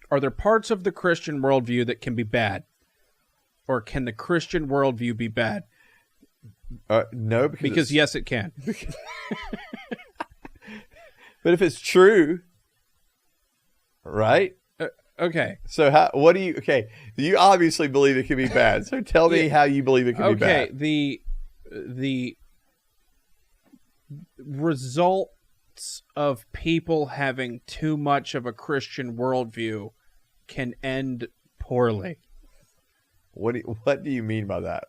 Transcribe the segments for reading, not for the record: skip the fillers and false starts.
parts of the Christian worldview that can be bad? Or can the Christian worldview be bad? No, because yes, it can. But if it's true, right? Okay. So what do you? Okay, you obviously believe it can be bad. So tell me how you believe it can be bad. Okay. The results of people having too much of a Christian worldview can end poorly. What do you mean by that?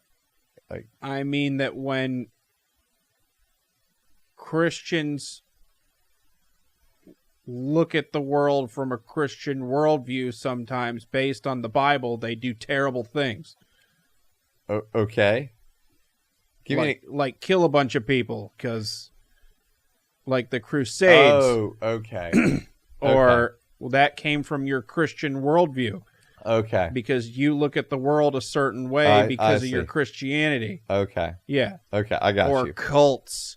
I mean that when Christians look at the world from a Christian worldview, sometimes based on the Bible, they do terrible things. Okay. Like kill a bunch of people, because like the Crusades. Oh, okay. Or well, that came from your Christian worldview. Okay. Because you look at the world a certain way because of your Christianity. Okay. Yeah. Okay, I got you. Or cults.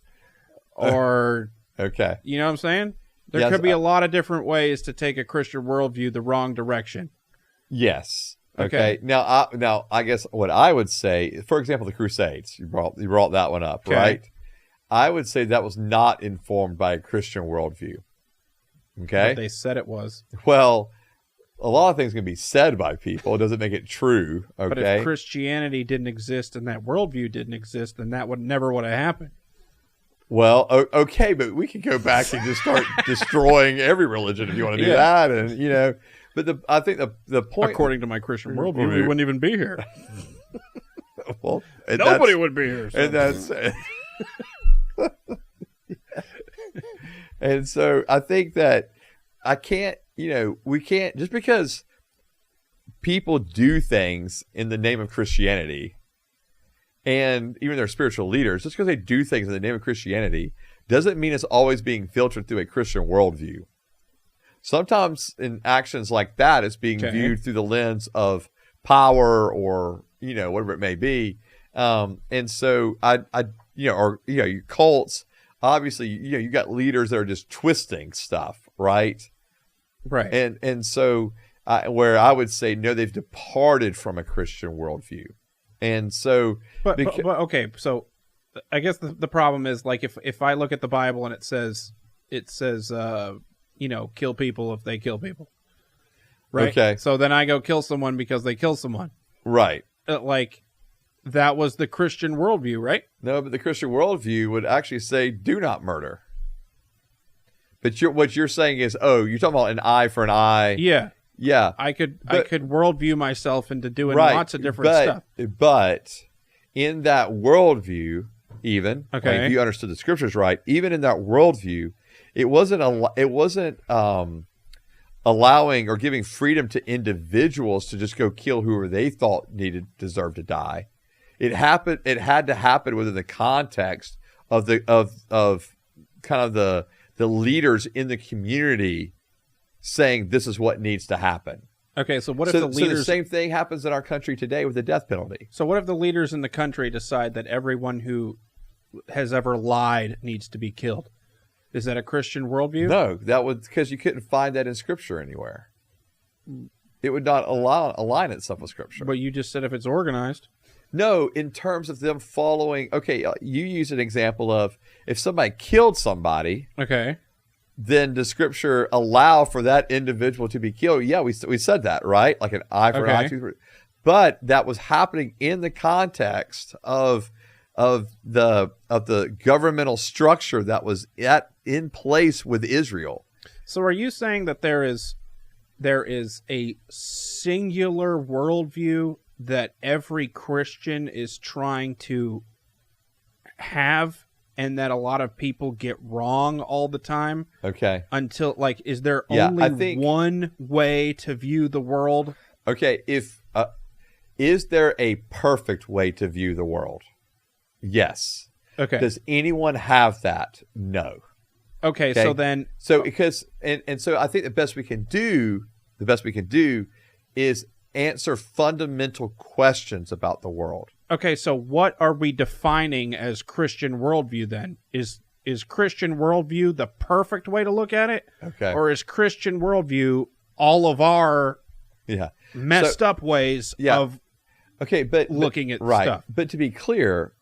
Or... Okay. You know what I'm saying? There could be a lot of different ways to take a Christian worldview the wrong direction. Yes. Okay. Now, I guess what I would say, for example, the Crusades. You brought that one up, right? I would say that was not informed by a Christian worldview. Okay. But they said it was. Well, a lot of things can be said by people. It doesn't make it true. Okay. But if Christianity didn't exist and that worldview didn't exist, then that would never have happened. Well, okay, but we can go back and just start destroying every religion if you want to do that, and But I think the point, according to my Christian worldview, we wouldn't even be here. Well, nobody would be here. So. And that's and so I think that we can't, just because people do things in the name of Christianity, and even their spiritual leaders, just because they do things in the name of Christianity, doesn't mean it's always being filtered through a Christian worldview. Sometimes in actions like that, it's being viewed through the lens of power or, whatever it may be. And so your cults, obviously, you got leaders that are just twisting stuff, right? Right. And so where I would say, no, they've departed from a Christian worldview. And so, but okay, so I guess the problem is, like, if I look at the Bible and it says kill people if they kill people, right? Okay. So then I go kill someone because they kill someone, right? Like, that was the Christian worldview, right? No, but the Christian worldview would actually say, do not murder. But what you're saying is, you're talking about an eye for an eye. Yeah. Yeah. I could worldview myself into doing lots of different stuff. But in that worldview, even, if you understood the scriptures right, even in that worldview, it wasn't allowing or giving freedom to individuals to just go kill whoever they thought deserved to die. It had to happen within the context of kind of the leaders in the community saying this is what needs to happen. Okay, so what if the leaders... So the same thing happens in our country today with the death penalty. So what if the leaders in the country decide that everyone who has ever lied needs to be killed? Is that a Christian worldview? No, that was because you couldn't find that in Scripture anywhere. It would not align itself with Scripture. But you just said if it's organized. No, in terms of them following... Okay, you use an example of if somebody killed somebody... Okay. Then does Scripture allow for that individual to be killed? Yeah, we said that, right? Like an eye for an eye, tooth for... But that was happening in the context of the governmental structure that was in place with Israel. So are you saying that there is a singular worldview that every Christian is trying to have, and that a lot of people get wrong all the time? Okay. Until, like, is there only one way to view the world? Okay, is there a perfect way to view the world? Yes. Okay. Does anyone have that? No. Okay, so then... So because and so I think the best we can do is answer fundamental questions about the world. Okay, so what are we defining as Christian worldview then? Is Christian worldview the perfect way to look at it? Okay. Or is Christian worldview all of our Yeah. messed up ways of looking at stuff. But to be clear,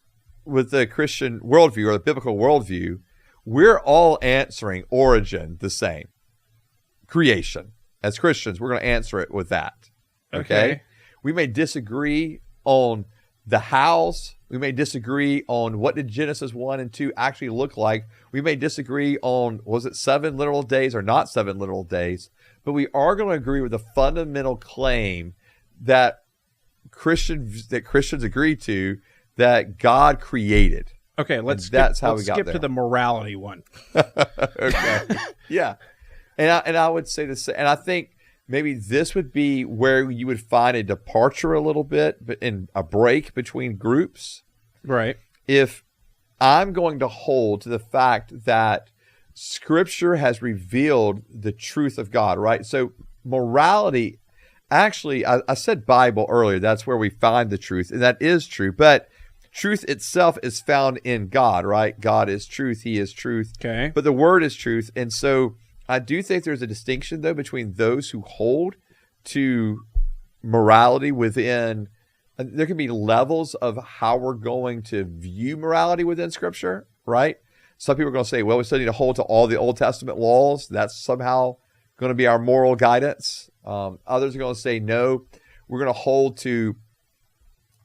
with the Christian worldview or the biblical worldview, we're all answering origin the same. Creation. As Christians, we're going to answer it with that. Okay? We may disagree on the hows. We may disagree on what did Genesis 1 and 2 actually look like. We may disagree on, was it 7 literal days or not 7 literal days? But we are going to agree with the fundamental claim that Christians agree to, that God created. Okay, let's skip to the morality one. Okay. Yeah. And I would say this, and I think maybe this would be where you would find a departure a little bit, but in a break between groups. Right. If I'm going to hold to the fact that Scripture has revealed the truth of God, right? So morality, actually, I said Bible earlier. That's where we find the truth, and that is true. But truth itself is found in God, right? God is truth. He is truth. Okay. But the Word is truth. And so I do think there's a distinction, though, between those who hold to morality within. There can be levels of how we're going to view morality within Scripture, right? Some people are going to say, well, we still need to hold to all the Old Testament laws. That's somehow going to be our moral guidance. Others are going to say, no, we're going to hold to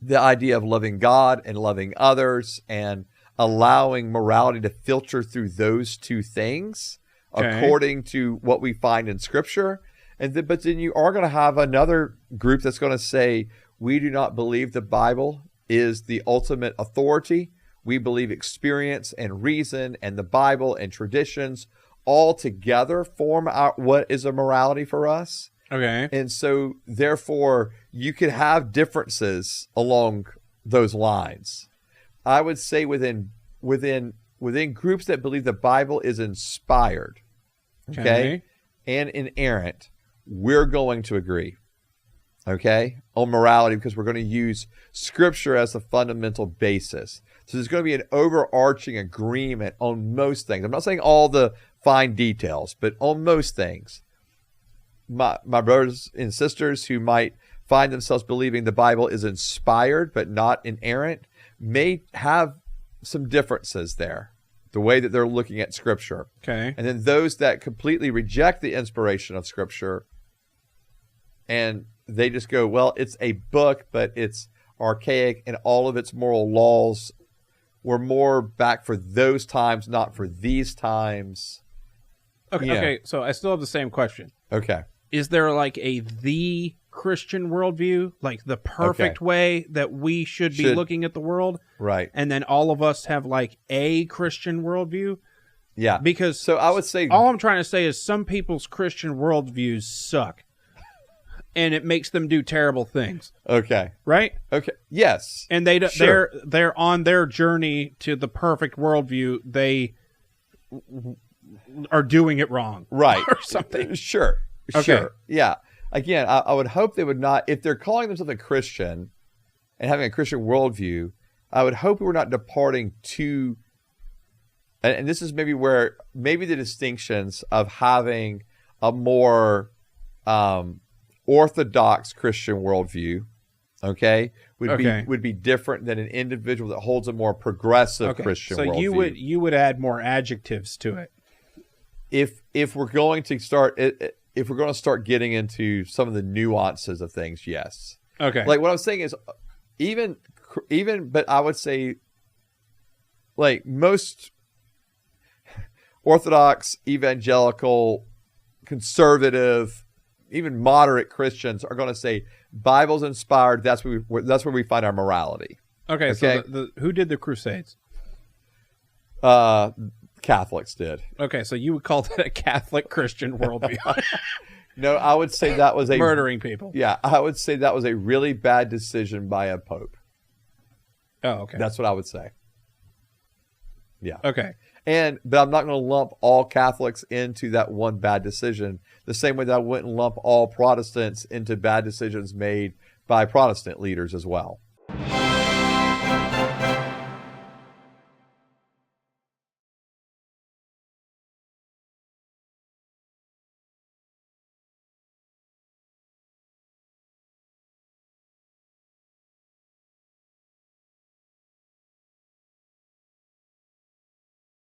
the idea of loving God and loving others and allowing morality to filter through those two things according to what we find in Scripture. But then you are going to have another group that's going to say, we do not believe the Bible is the ultimate authority. We believe experience and reason and the Bible and traditions all together form what is a morality for us. Okay. And so, therefore, you could have differences along those lines. I would say within groups that believe the Bible is inspired, okay, and inerrant, we're going to agree, okay, on morality because we're going to use Scripture as the fundamental basis. So there's going to be an overarching agreement on most things. I'm not saying all the fine details, but on most things. My brothers and sisters who might find themselves believing the Bible is inspired but not inerrant may have some differences there, the way that they're looking at Scripture. Okay. And then those that completely reject the inspiration of Scripture and they just go, well, it's a book, but it's archaic and all of its moral laws were more back for those times, not for these times. Okay, okay, so I still have the same question. Okay. Is there like the Christian worldview, like the perfect way that we should be looking at the world? Right. And then all of us have like a Christian worldview? Yeah. Because so I would say all I'm trying to say is some people's Christian worldviews suck. And it makes them do terrible things. Okay. Right? Okay. Yes. And they're on their journey to the perfect worldview. They are doing it wrong. Right. Or something. Sure. Okay. Sure. Yeah. Again, I would hope they would not, if they're calling themselves a Christian and having a Christian worldview, I would hope we're not departing too, and this is maybe where, maybe the distinctions of having a more orthodox Christian worldview, okay, would be different than an individual that holds a more progressive Christian worldview. So you would add more adjectives to it. If we're going to start getting into some of the nuances of things, yes. Okay. Like what I'm saying is even but I would say like most Orthodox, evangelical, conservative, even moderate Christians are going to say Bible's inspired. That's where we find our morality. Okay. So who did the Crusades? Catholics did. Okay, so you would call that a Catholic Christian worldview? No, I would say that was murdering people. Yeah, I would say that was a really bad decision by a pope. Oh, okay. That's what I would say. Yeah. Okay. But I'm not going to lump all Catholics into that one bad decision, the same way that I wouldn't lump all Protestants into bad decisions made by Protestant leaders as well.